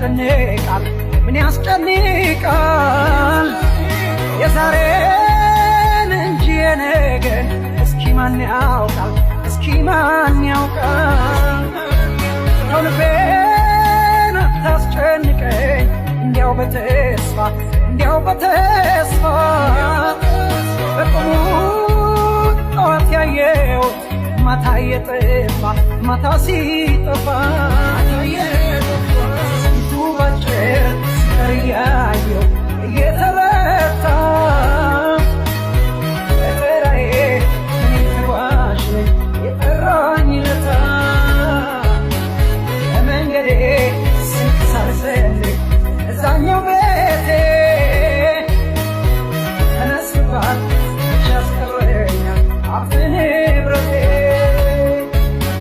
ያስጨንቃል ምን ያስጨንቃል የዛሬን እንጂ የነገን እስኪ ማን ያውቃል እስኪ ማን ያውቃል ልቤን አታስጨንቀኝ እንዲያው በተስፋ በቁሙ ጠዋት ያየሁት ማታ የጠፋ ማታ ሲጠፋ ሲቱ ባጭር ሲቀር ያየው